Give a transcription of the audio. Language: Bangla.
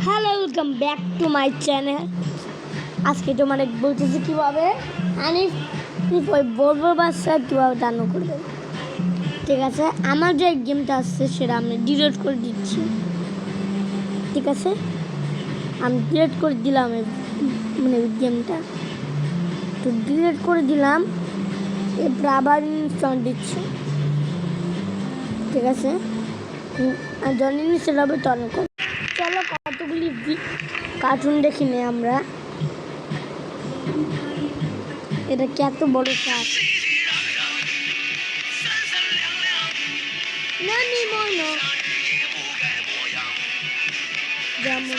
Hello, welcome back to my channel. আজকে তোমার বলতেছি কীভাবে ওই বলবো বাচ্চা কীভাবে ডাউনলোড করবে। ঠিক আছে, আমার যে গেমটা আসছে সেটা আমি ডিলিট করে দিচ্ছি। ঠিক আছে, আমি ডিলিট করে দিলাম মানে গেমটা, তো ডিলিট করে দিলাম। এরপর আবার ইনস্টল দিচ্ছি। ঠিক আছে, যখন ইনস্টল হবে তখন চলো কতগুলি কার্টুন দেখি নে আমরা। এটা কি এত বড় কাজ? নানি মনো যেমন